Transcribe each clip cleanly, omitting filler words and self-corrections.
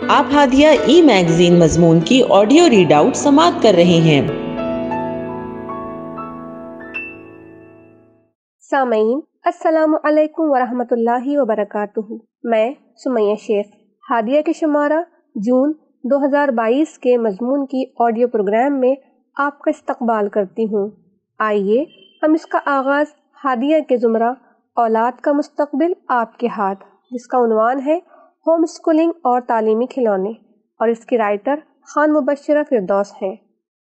آپ ہادیہ ای میگزین مضمون کی آڈیو ریڈ آؤٹ سماعت کر رہے ہیں۔ سامعین السلام علیکم ورحمۃ اللہ وبرکاتہ۔ میں سمیہ شیخ ہادیہ کے شمارہ جون 2022 کے مضمون کی آڈیو پروگرام میں آپ کا استقبال کرتی ہوں۔ آئیے ہم اس کا آغاز ہادیہ کے زمرہ اولاد کا مستقبل آپ کے ہاتھ، جس کا عنوان ہے ہوم اسکولنگ اور تعلیمی کھلونے، اور اس کی رائٹر خان مبشرہ فردوس ہیں۔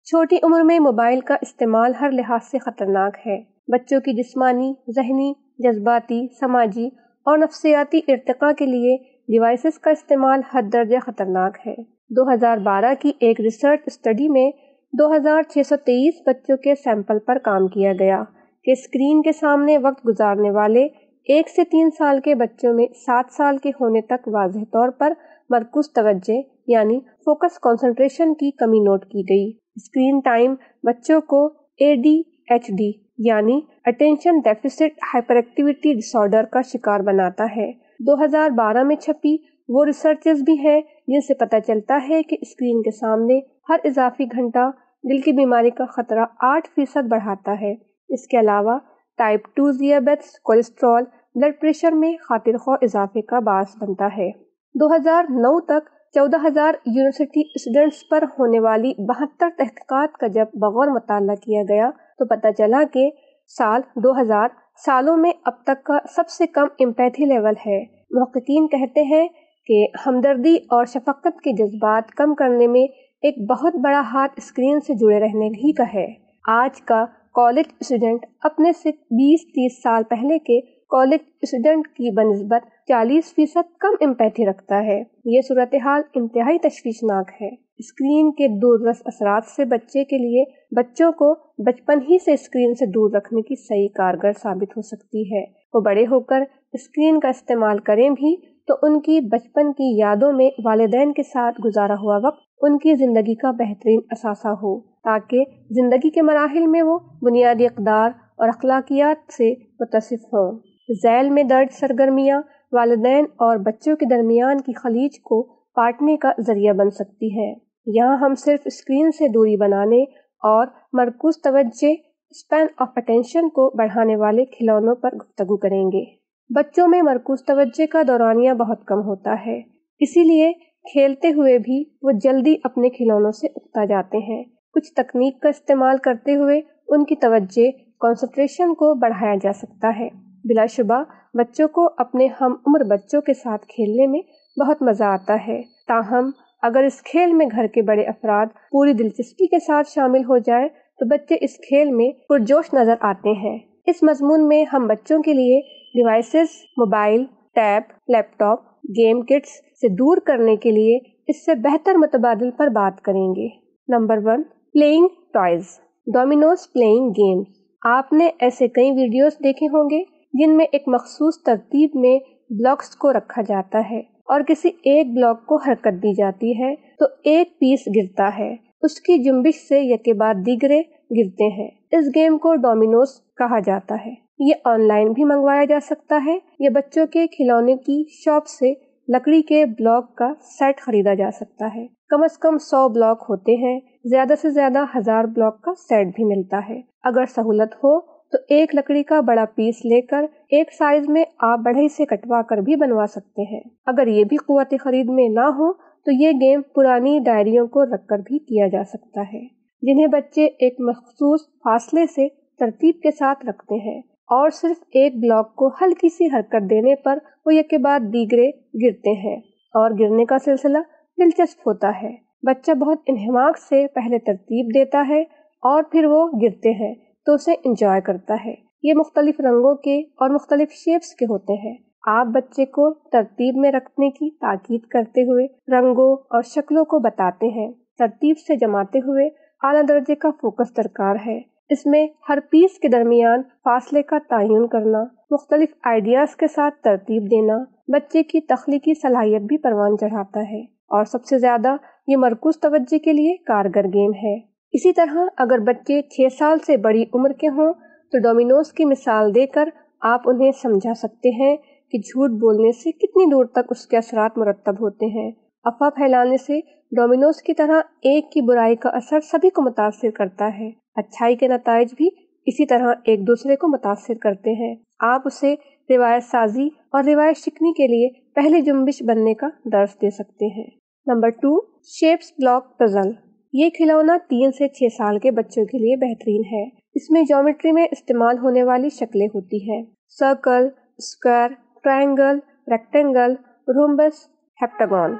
چھوٹی عمر میں موبائل کا استعمال ہر لحاظ سے خطرناک ہے۔ بچوں کی جسمانی، ذہنی، جذباتی، سماجی اور نفسیاتی ارتقاء کے لیے ڈیوائسز کا استعمال حد درجہ خطرناک ہے۔ 2012 کی ایک ریسرچ اسٹڈی میں 2623 بچوں کے سیمپل پر کام کیا گیا کہ اسکرین کے سامنے وقت گزارنے والے 1 سے 3 سال کے بچوں میں 7 سال کے ہونے تک واضح طور پر مرکوز توجہ یعنی فوکس کنسنٹریشن کی کمی نوٹ کی گئی۔ اسکرین ٹائم بچوں کو ADHD یعنی اٹینشن ڈیفیسٹ ہائپر ایکٹیویٹی ڈس آرڈر کا شکار بناتا ہے۔ 2012 میں چھپی وہ ریسرچز بھی ہیں جن سے پتہ چلتا ہے کہ اسکرین کے سامنے ہر اضافی گھنٹہ دل کی بیماری کا خطرہ 8% بڑھاتا ہے۔ اس کے علاوہ ٹائپ 2 ذیابیطس، کولیسٹرول، بلڈ پریشر میں خاطر خواہ اضافے کا باعث بنتا ہے۔ 2009 تک 14,000 یونیورسٹی اسٹوڈنٹس پر ہونے والی 72 تحقیقات کا جب بغور مطالعہ کیا گیا تو پتہ چلا کہ سال 2000 سالوں میں اب تک کا سب سے کم امپیتھی لیول ہے۔ محققین کہتے ہیں کہ ہمدردی اور شفقت کے جذبات کم کرنے میں ایک بہت بڑا ہاتھ اسکرین سے جڑے رہنے ہی کا ہے۔ آج کا کالج اسٹوڈنٹ اپنے سے 20-30 سال پہلے کے کالج اسٹوڈنٹ کی بنسبت 40% کم امپیتھی رکھتا ہے۔ یہ صورتحال انتہائی تشویشناک ہے۔ اسکرین کے دور رس اثرات سے بچے کے لیے بچوں کو بچپن ہی سے اسکرین سے دور رکھنے کی صحیح کارگر ثابت ہو سکتی ہے۔ وہ بڑے ہو کر اسکرین کا استعمال کریں بھی تو ان کی بچپن کی یادوں میں والدین کے ساتھ گزارا ہوا وقت ان کی زندگی کا بہترین اثاثہ ہو، تاکہ زندگی کے مراحل میں وہ بنیادی اقدار اور اخلاقیات سے متصف ہوں۔ ذیل میں درج سرگرمیاں والدین اور بچوں کے درمیان کی خلیج کو پاٹنے کا ذریعہ بن سکتی ہے۔ یہاں ہم صرف اسکرین سے دوری بنانے اور مرکوز توجہ اسپین آف اٹینشن کو بڑھانے والے کھلونوں پر گفتگو کریں گے۔ بچوں میں مرکوز توجہ کا دورانیہ بہت کم ہوتا ہے، اسی لیے کھیلتے ہوئے بھی وہ جلدی اپنے کھلونوں سے اکتا جاتے ہیں۔ کچھ تکنیک کا استعمال کرتے ہوئے ان کی توجہ کنسنٹریشن کو بڑھایا جا سکتا ہے۔ بلا شبہ بچوں کو اپنے ہم عمر بچوں کے ساتھ کھیلنے میں بہت مزہ آتا ہے، تاہم اگر اس کھیل میں گھر کے بڑے افراد پوری دلچسپی کے ساتھ شامل ہو جائے تو بچے اس کھیل میں پرجوش نظر آتے ہیں۔ اس مضمون میں ہم بچوں کے لیے ڈیوائسز، موبائل، ٹیب، لیپ ٹاپ، گیم کٹس سے دور کرنے کے لیے اس سے بہتر متبادل پر بات کریں گے۔ Number 1، playing toys, Domino's playing games. آپ نے ایسے کئی ویڈیوز دیکھے ہوں گے جن میں ایک مخصوص ترتیب میں بلاکس کو رکھا جاتا ہے اور کسی ایک بلاک کو حرکت دی جاتی ہے تو ایک پیس گرتا ہے، اس کی جنبش سے یکے بعد دیگرے گرتے ہیں۔ اس گیم کو ڈومینوز کہا جاتا ہے۔ یہ آن لائن بھی منگوایا جا سکتا ہے یا بچوں کے کھلونے کی شاپ سے لکڑی کے بلاک کا سیٹ خریدا جا سکتا ہے۔ کم از کم 100 بلاک ہوتے ہیں، زیادہ سے زیادہ 1000 بلاک کا سیٹ بھی ملتا ہے۔ اگر سہولت ہو تو ایک لکڑی کا بڑا پیس لے کر ایک سائز میں آپ بڑھئی سے کٹوا کر بھی بنوا سکتے ہیں۔ اگر یہ بھی قوت خرید میں نہ ہو تو یہ گیم پرانی ڈائریوں کو رکھ کر بھی کیا جا سکتا ہے، جنہیں بچے ایک مخصوص فاصلے سے ترتیب کے ساتھ رکھتے ہیں اور صرف ایک بلاک کو ہلکی سی حرکت دینے پر وہ یکے بعد دیگرے گرتے ہیں، اور گرنے کا سلسلہ دلچسپ ہوتا ہے۔ بچہ بہت انہماک سے پہلے ترتیب دیتا ہے اور پھر وہ گرتے ہیں تو اسے انجوائے کرتا ہے۔ یہ مختلف رنگوں کے اور مختلف شیپس کے ہوتے ہیں۔ آپ بچے کو ترتیب میں رکھنے کی تاکید کرتے ہوئے رنگوں اور شکلوں کو بتاتے ہیں۔ ترتیب سے جماتے ہوئے اعلیٰ درجے کا فوکس درکار ہے۔ اس میں ہر پیس کے درمیان فاصلے کا تعین کرنا، مختلف آئیڈیاز کے ساتھ ترتیب دینا بچے کی تخلیقی صلاحیت بھی پروان چڑھاتا ہے، اور سب سے زیادہ یہ مرکوز توجہ کے لیے کارگر گیم ہے۔ اسی طرح اگر بچے 6 سال سے بڑی عمر کے ہوں تو ڈومینوز کی مثال دے کر آپ انہیں سمجھا سکتے ہیں کہ جھوٹ بولنے سے کتنی دور تک اس کے اثرات مرتب ہوتے ہیں افواہ پھیلانے سے ڈومینوز کی طرح ایک کی برائی کا اثر سبھی کو متاثر کرتا ہے۔ اچھائی کے نتائج بھی اسی طرح ایک دوسرے کو متاثر کرتے ہیں۔ آپ اسے روایت سازی اور روایت شکنی کے لیے پہلی جنبش بننے کا درس دے سکتے ہیں۔ Number 2، shapes block puzzle. یہ کھلونا 3 سے 6 سال کے بچوں کے لیے بہترین ہے۔ اس میں جیومیٹری میں استعمال ہونے والی شکلیں ہوتی ہیں: سرکل، اسکوائر، ٹرائنگل، ریکٹینگل، رومبس، ہیپٹاگون۔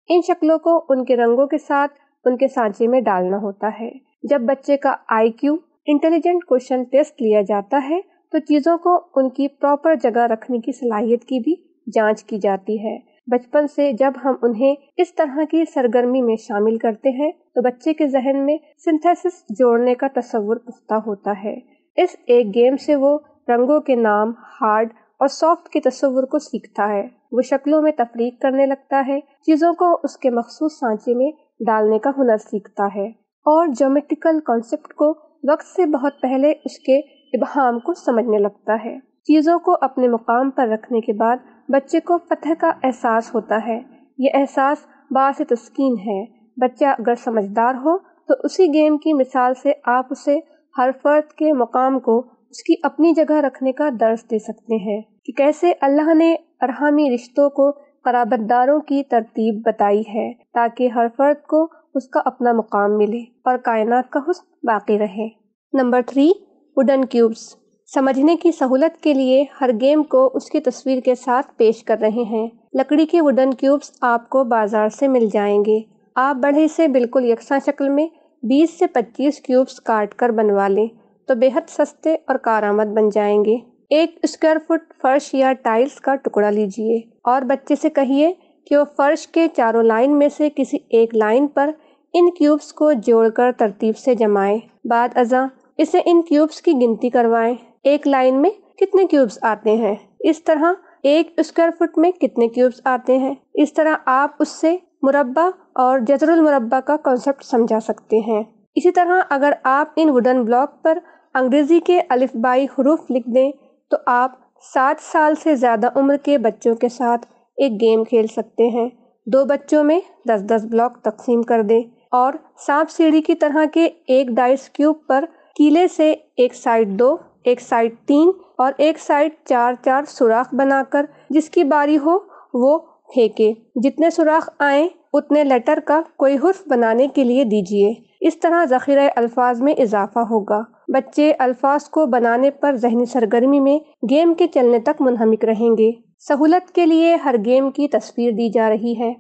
ان شکلوں کو ان کے رنگوں کے ساتھ ان کے سانچے میں ڈالنا ہوتا ہے۔ جب بچے کا IQ انٹیلیجنٹ کوشچن ٹیسٹ لیا جاتا ہے تو چیزوں کو ان کی پراپر جگہ رکھنے کی صلاحیت کی بھی جانچ کی جاتی ہے۔ بچپن سے جب ہم انہیں اس طرح کی سرگرمی میں شامل کرتے ہیں تو بچے کے ذہن میں سنتھیسس جوڑنے کا تصور پختہ ہوتا ہے۔ اس ایک گیم سے وہ رنگوں کے نام، ہارڈ اور سافٹ کے تصور کو سیکھتا ہے۔ وہ شکلوں میں تفریق کرنے لگتا ہے، چیزوں کو اس کے مخصوص سانچے میں ڈالنے کا ہنر سیکھتا ہے اور جیومیٹریکل کانسیپٹ کو وقت سے بہت پہلے اس کے ابہام کو سمجھنے لگتا ہے۔ چیزوں کو اپنے مقام پر رکھنے کے بعد بچے کو فتح کا احساس ہوتا ہے۔ یہ احساس باعث تسکین ہے۔ بچہ اگر سمجھدار ہو تو اسی گیم کی مثال سے آپ اسے ہر فرد کے مقام کو اس کی اپنی جگہ رکھنے کا درس دے سکتے ہیں کہ کیسے اللہ نے ارحامی رشتوں کو قرابت داروں کی ترتیب بتائی ہے تاکہ ہر فرد کو اس کا اپنا مقام ملے اور کائنات کا حسن باقی رہے۔ Number 3، wooden cubes. سمجھنے کی سہولت کے لیے ہر گیم کو اس کی تصویر کے ساتھ پیش کر رہے ہیں۔ لکڑی کے ووڈن کیوبس آپ کو بازار سے مل جائیں گے۔ آپ بڑھئی سے بالکل یکساں شکل میں 20 سے 25 کیوبس کاٹ کر بنوا لیں تو بے حد سستے اور کارآمد بن جائیں گے۔ ایک اسکوائر فٹ فرش یا ٹائلز کا ٹکڑا لیجئے اور بچے سے کہیے کہ وہ فرش کے چاروں لائن میں سے کسی ایک لائن پر ان کیوبس کو جوڑ کر ترتیب سے جمائیں۔ بعد ازاں اسے ان کیوبس کی گنتی کروائیں۔ ایک لائن میں کتنے کیوبس آتے ہیں، اس طرح ایک اسکوائر فٹ میں کتنے کیوبس آتے ہیں۔ اس طرح آپ اس سے مربع اور جذر المربع کا کنسیپٹ سمجھا سکتے ہیں۔ اسی طرح اگر آپ ان ووڈن بلاک پر انگریزی کے الفبائی حروف لکھ دیں تو آپ 7 سال سے زیادہ عمر کے بچوں کے ساتھ ایک گیم کھیل سکتے ہیں۔ 2 بچوں میں 10-10 بلاک تقسیم کر دیں اور سانپ سیڑھی کی طرح کے ایک ڈائس کیوب پر کیلے سے ایک سائڈ 2، ایک سائڈ 3 اور ایک سائڈ 4 سوراخ بنا کر جس کی باری ہو وہ پھینکے۔ جتنے سوراخ آئیں اتنے لیٹر کا کوئی حرف بنانے کے لیے دیجیے۔ اس طرح ذخیرہ الفاظ میں اضافہ ہوگا۔ بچے الفاظ کو بنانے پر ذہنی سرگرمی میں گیم کے چلنے تک منہمک رہیں گے۔ سہولت کے لیے ہر گیم کی تصویر دی جا رہی ہے۔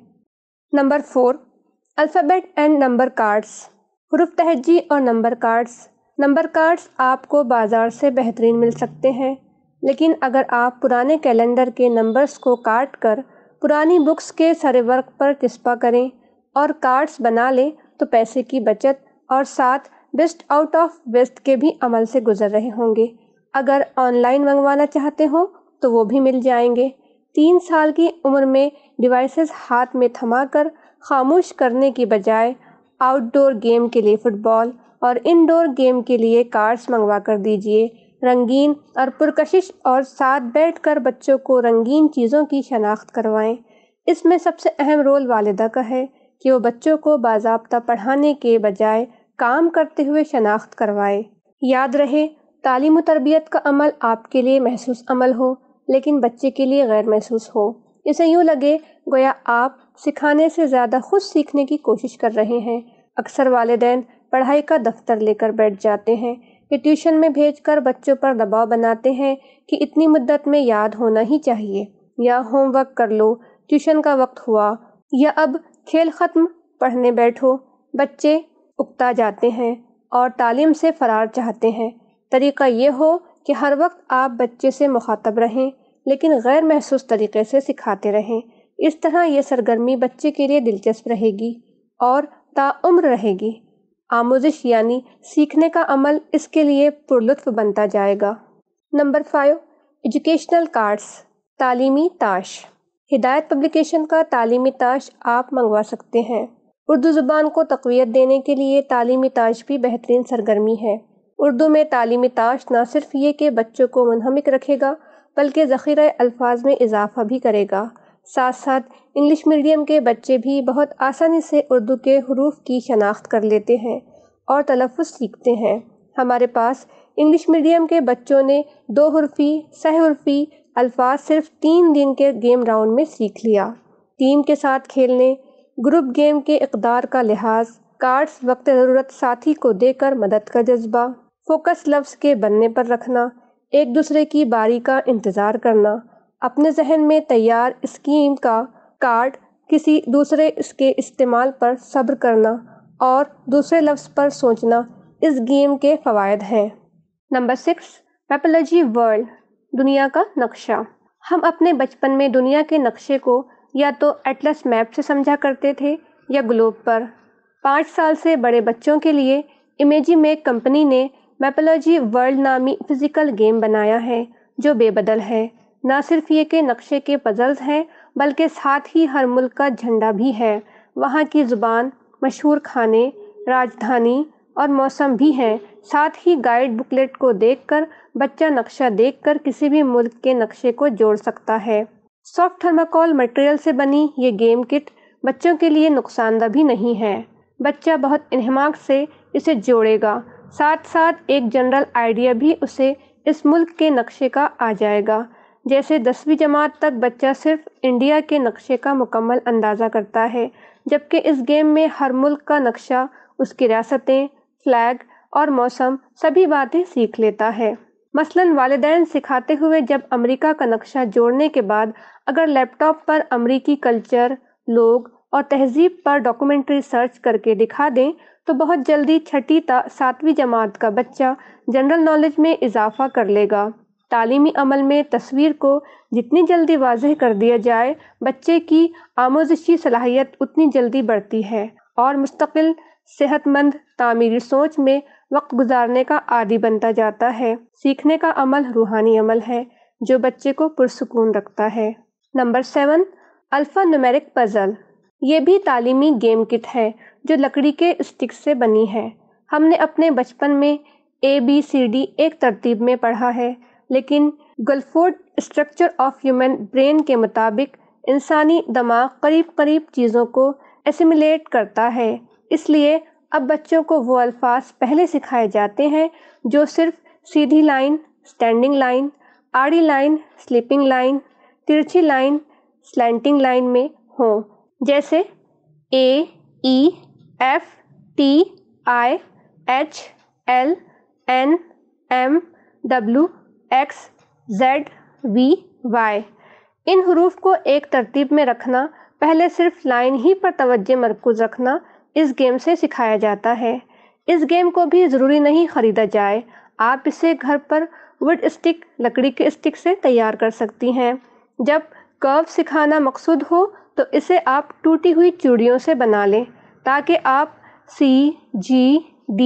Number 4، alphabet and number cards. حروف تہجی اور نمبر کارڈز۔ نمبر کارڈز آپ کو بازار سے بہترین مل سکتے ہیں، لیکن اگر آپ پرانے کیلنڈر کے نمبرز کو کاٹ کر پرانی بکس کے سرِ ورق پر چسپاں کریں اور کارڈز بنا لیں تو پیسے کی بچت اور ساتھ بیسٹ آؤٹ آف ویسٹ کے بھی عمل سے گزر رہے ہوں گے۔ اگر آن لائن منگوانا چاہتے ہوں تو وہ بھی مل جائیں گے۔ 3 سال کی عمر میں ڈیوائسز ہاتھ میں تھما کر خاموش کرنے کی بجائے آؤٹ ڈور گیم کے لیے فٹ بال اور انڈور گیم کے لیے کارڈز منگوا کر دیجیے۔ رنگین اور پرکشش اور ساتھ بیٹھ کر بچوں کو رنگین چیزوں کی شناخت کروائیں۔ اس میں سب سے اہم رول والدہ کا ہے کہ وہ بچوں کو باضابطہ پڑھانے کے بجائے کام کرتے ہوئے شناخت کروائے۔ یاد رہے، تعلیم و تربیت کا عمل آپ کے لیے محسوس عمل ہو لیکن بچے کے لیے غیر محسوس ہو۔ اسے یوں لگے گویا آپ سکھانے سے زیادہ خود سیکھنے کی کوشش کر رہے ہیں۔ اکثر والدین پڑھائی کا دفتر لے کر بیٹھ جاتے ہیں کہ ٹیوشن میں بھیج کر بچوں پر دباؤ بناتے ہیں کہ اتنی مدت میں یاد ہونا ہی چاہیے، یا ہوم ورک کر لو، ٹیوشن کا وقت ہوا، یا اب کھیل ختم پڑھنے بیٹھو۔ بچے اکتا جاتے ہیں اور تعلیم سے فرار چاہتے ہیں۔ طریقہ یہ ہو کہ ہر وقت آپ بچے سے مخاطب رہیں لیکن غیر محسوس طریقے سے سکھاتے رہیں۔ اس طرح یہ سرگرمی بچے کے لیے دلچسپ رہے گی اور تاعمر رہے گی۔ آموزش یعنی سیکھنے کا عمل اس کے لیے پرلطف بنتا جائے گا۔ Number 5، educational cards. تعلیمی تاش۔ ہدایت پبلیکیشن کا تعلیمی تاش آپ منگوا سکتے ہیں۔ اردو زبان کو تقویت دینے کے لیے تعلیمی تاش بھی بہترین سرگرمی ہے۔ اردو میں تعلیمی تاش نہ صرف یہ کہ بچوں کو منہمک رکھے گا بلکہ ذخیرہ الفاظ میں اضافہ بھی کرے گا۔ ساتھ ساتھ انگلش میڈیم کے بچے بھی بہت آسانی سے اردو کے حروف کی شناخت کر لیتے ہیں اور تلفظ سیکھتے ہیں۔ ہمارے پاس انگلش میڈیم کے بچوں نے 2 حرفی، سہ حرفی الفاظ صرف 3 دن کے گیم راؤنڈ میں سیکھ لیا۔ ٹیم کے ساتھ کھیلنے، گروپ گیم کے اقدار کا لحاظ، کارڈز وقت ضرورت ساتھی کو دے کر مدد کا جذبہ، فوکس لفظ کے بننے پر رکھنا، ایک دوسرے کی باری کا انتظار کرنا، اپنے ذہن میں تیار اسکیم کا کارڈ کسی دوسرے اس کے استعمال پر صبر کرنا اور دوسرے لفظ پر سوچنا اس گیم کے فوائد ہیں۔ نمبر 6، میپالوجی ورلڈ، دنیا کا نقشہ۔ ہم اپنے بچپن میں دنیا کے نقشے کو یا تو ایٹلس میپ سے سمجھا کرتے تھے یا گلوب پر۔ 5 سال سے بڑے بچوں کے لیے امیجی میک کمپنی نے میپالوجی ورلڈ نامی فزیکل گیم بنایا ہے جو بے بدل ہے۔ نہ صرف یہ کہ نقشے کے پزلز ہیں بلکہ ساتھ ہی ہر ملک کا جھنڈا بھی ہے، وہاں کی زبان، مشہور کھانے، راجدھانی اور موسم بھی ہیں۔ ساتھ ہی گائیڈ بکلیٹ کو دیکھ کر بچہ نقشہ دیکھ کر کسی بھی ملک کے نقشے کو جوڑ سکتا ہے۔ سافٹ تھرماکول مٹیریل سے بنی یہ گیم کٹ بچوں کے لیے نقصان دہ بھی نہیں ہے۔ بچہ بہت انہماک سے اسے جوڑے گا، ساتھ ساتھ ایک جنرل آئیڈیا بھی اسے اس ملک کے نقشے کا آ جائے گا۔ جیسے 10ویں جماعت تک بچہ صرف انڈیا کے نقشے کا مکمل اندازہ کرتا ہے، جبکہ اس گیم میں ہر ملک کا نقشہ، اس کی ریاستیں، فلیگ اور موسم سبھی باتیں سیکھ لیتا ہے۔ مثلاً والدین سکھاتے ہوئے جب امریکہ کا نقشہ جوڑنے کے بعد اگر لیپ ٹاپ پر امریکی کلچر، لوگ اور تہذیب پر ڈاکومنٹری سرچ کر کے دکھا دیں تو بہت جلدی 6 تا 7ویں جماعت کا بچہ جنرل نالج میں اضافہ کر لے گا۔ تعلیمی عمل میں تصویر کو جتنی جلدی واضح کر دیا جائے، بچے کی آموزشی صلاحیت اتنی جلدی بڑھتی ہے اور مستقل صحت مند تعمیری سوچ میں وقت گزارنے کا عادی بنتا جاتا ہے۔ سیکھنے کا عمل روحانی عمل ہے جو بچے کو پرسکون رکھتا ہے۔ Number 7، alpha numeric puzzle. یہ بھی تعلیمی گیم کٹ ہے جو لکڑی کے اسٹک سے بنی ہے۔ ہم نے اپنے بچپن میں ABCD ایک ترتیب میں پڑھا ہے، لیکن گلفورڈ اسٹرکچر آف ہیومن برین کے مطابق انسانی دماغ قریب قریب چیزوں کو اسیمیلیٹ کرتا ہے، اس لیے اب بچوں کو وہ الفاظ پہلے سکھائے جاتے ہیں جو صرف سیدھی لائن، اسٹینڈنگ لائن، آڑی لائن، سلیپنگ لائن، ترچھی لائن، سلینٹنگ لائن میں ہوں، جیسے A E F T I H L N M W X Z V Y۔ ان حروف کو ایک ترتیب میں رکھنا، پہلے صرف لائن ہی پر توجہ مرکوز رکھنا اس گیم سے سکھایا جاتا ہے۔ اس گیم کو بھی ضروری نہیں خریدا جائے، آپ اسے گھر پر ووڈ اسٹک، لکڑی کے اسٹک سے تیار کر سکتی ہیں۔ جب کرو سکھانا مقصود ہو تو اسے آپ ٹوٹی ہوئی چوڑیوں سے بنا لیں تاکہ آپ C G D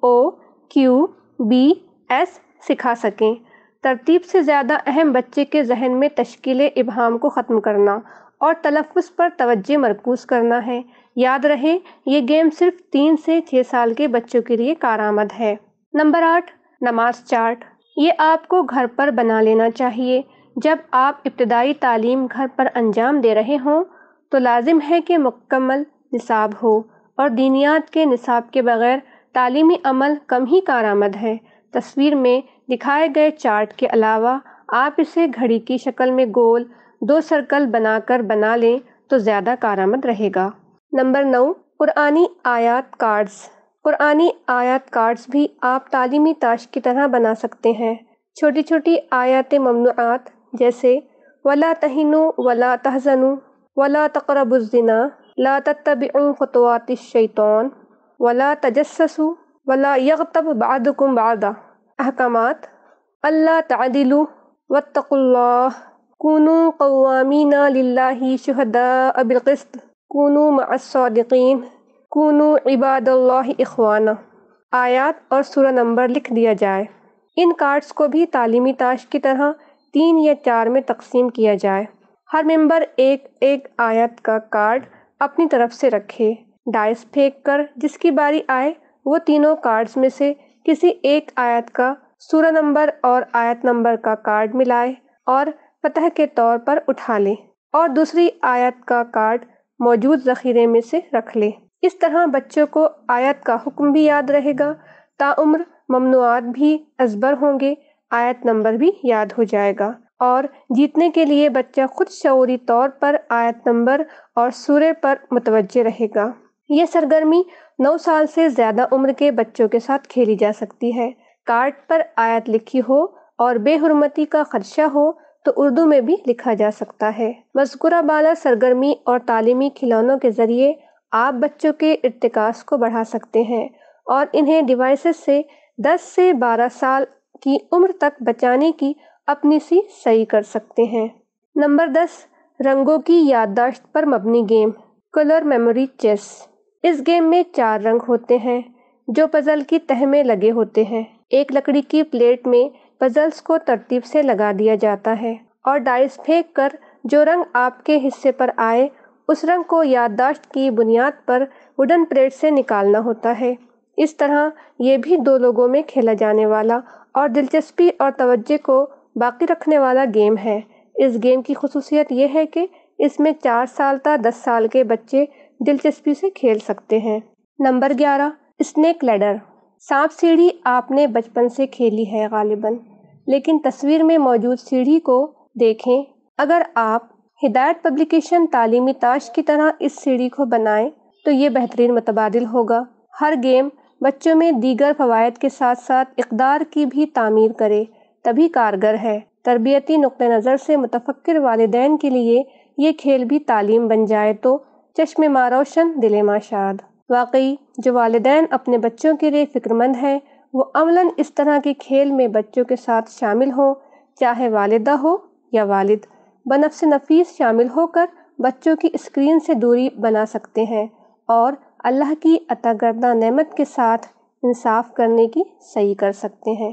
O Q B S سکھا سکیں۔ ترتیب سے زیادہ اہم بچے کے ذہن میں تشکیل ابہام کو ختم کرنا اور تلفظ پر توجہ مرکوز کرنا ہے۔ یاد رہے یہ گیم صرف 3 سے 6 سال کے بچوں کے لیے کارآمد ہے۔ نمبر 8، نماز چارٹ۔ یہ آپ کو گھر پر بنا لینا چاہیے۔ جب آپ ابتدائی تعلیم گھر پر انجام دے رہے ہوں تو لازم ہے کہ مکمل نصاب ہو، اور دینیات کے نصاب کے بغیر تعلیمی عمل کم ہی کارآمد ہے۔ تصویر میں دکھائے گئے چارٹ کے علاوہ آپ اسے گھڑی کی شکل میں گول 2 سرکل بنا لیں تو زیادہ کارآمد رہے گا۔ نمبر 9، قرآنی آیات کارڈز۔ قرآنی آیات کارڈز بھی آپ تعلیمی تاش کی طرح بنا سکتے ہیں۔ چھوٹی چھوٹی آیات ممنوعات جیسے وَلَا تَهِنُوا وَلَا تَحْزَنُوا وَلَا تَقْرَبُوا الزِّنَا لَا تَتَّبِعُوا خُطُوَاتِ الشَّيْطَانِ وَلَا تَجَسَّسُوا وَلَا يَغْتَبْ بَعْضُكُمْ بَعْضًا۔ احکامات: اللہ تعدلوا واتقوا اللہ، كونوا قوامین للہ شہداء بالقسط، كونوا مع الصادقین، كونوا عباد اللہ اخوانا۔ آیات اور سورہ نمبر لکھ دیا جائے۔ ان کارڈز کو بھی تعلیمی تاش کی طرح 3 یا 4 میں تقسیم کیا جائے۔ ہر ممبر ایک ایک آیت کا کارڈ اپنی طرف سے رکھے، ڈائس پھینک کر جس کی باری آئے وہ تینوں کارڈز میں سے کسی ایک آیت کا سورہ نمبر اور آیت نمبر کا کارڈ ملائے اور فتح کے طور پر اٹھا لے۔ اور دوسری آیت کا کارڈ موجود ذخیرے میں سے رکھ لے۔ اس طرح بچوں کو آیت کا حکم بھی یاد رہے گا، تاعمر ممنوعات بھی ازبر ہوں گے، آیت نمبر بھی یاد ہو جائے گا، اور جیتنے کے لیے بچہ خود شعوری طور پر آیت نمبر اور سورے پر متوجہ رہے گا۔ یہ سرگرمی 9 سال سے زیادہ عمر کے بچوں کے ساتھ کھیلی جا سکتی ہے۔ کارڈ پر آیت لکھی ہو اور بے حرمتی کا خدشہ ہو تو اردو میں بھی لکھا جا سکتا ہے۔ مذکورہ بالا سرگرمی اور تعلیمی کھلونوں کے ذریعے آپ بچوں کے ارتکاز کو بڑھا سکتے ہیں اور انہیں ڈیوائسز سے 10 سے 12 سال کی عمر تک بچانے کی اپنی سی صحیح کر سکتے ہیں۔ نمبر 10، رنگوں کی یادداشت پر مبنی گیم کلر میموری چیس۔ اس گیم میں 4 رنگ ہوتے ہیں جو پزل کی تہہ میں لگے ہوتے ہیں۔ ایک لکڑی کی پلیٹ میں پزلز کو ترتیب سے لگا دیا جاتا ہے اور ڈائس پھینک کر جو رنگ آپ کے حصے پر آئے اس رنگ کو یادداشت کی بنیاد پر ووڈن پلیٹ سے نکالنا ہوتا ہے۔ اس طرح یہ بھی 2 لوگوں میں کھیلا جانے والا اور دلچسپی اور توجہ کو باقی رکھنے والا گیم ہے۔ اس گیم کی خصوصیت یہ ہے کہ اس میں 4 سال تا 10 سال کے بچے دلچسپی سے کھیل سکتے ہیں۔ Number 11، snake ladder. سانپ سیڑھی آپ نے بچپن سے کھیلی ہے غالباً، لیکن تصویر میں موجود سیڑھی کو دیکھیں۔ اگر آپ ہدایت پبلیکیشن تعلیمی تاش کی طرح اس سیڑھی کو بنائیں تو یہ بہترین متبادل ہوگا۔ ہر گیم بچوں میں دیگر فوائد کے ساتھ ساتھ اقدار کی بھی تعمیر کرے تبھی کارگر ہے۔ تربیتی نقطہ نظر سے متفکر والدین کے لیے یہ کھیل بھی تعلیم بن جائے تو چشم ماں روشن دل ماں شاد۔ واقعی جو والدین اپنے بچوں کے لیے فکر مند ہیں وہ عملاً اس طرح کے کھیل میں بچوں کے ساتھ شامل ہوں، چاہے والدہ ہو یا والد، بنفس نفیس شامل ہو کر بچوں کی اسکرین سے دوری بنا سکتے ہیں اور اللہ کی عطا کردہ نعمت کے ساتھ انصاف کرنے کی صحیح کر سکتے ہیں۔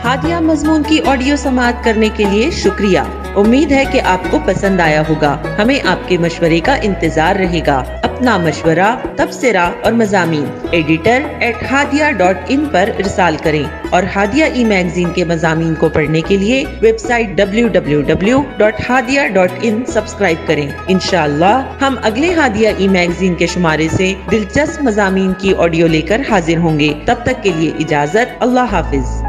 ہادیہ مضمون کی آڈیو سماعت کرنے کے لیے شکریہ۔ امید ہے کہ آپ کو پسند آیا ہوگا۔ ہمیں آپ کے مشورے کا انتظار رہے گا۔ اپنا مشورہ، تبصرہ اور مضامین editor@hadia.in پر ارسال کریں اور ہادیہ ای میگزین کے مضامین کو پڑھنے کے لیے ویب سائٹ www.hadia.in سبسکرائب کریں۔ انشاءاللہ ہم اگلے ہادیہ ای میگزین کے شمارے سے دلچسپ مضامین کی آڈیو لے کر حاضر ہوں گے۔ تب تک کے لیے اجازت، اللہ حافظ۔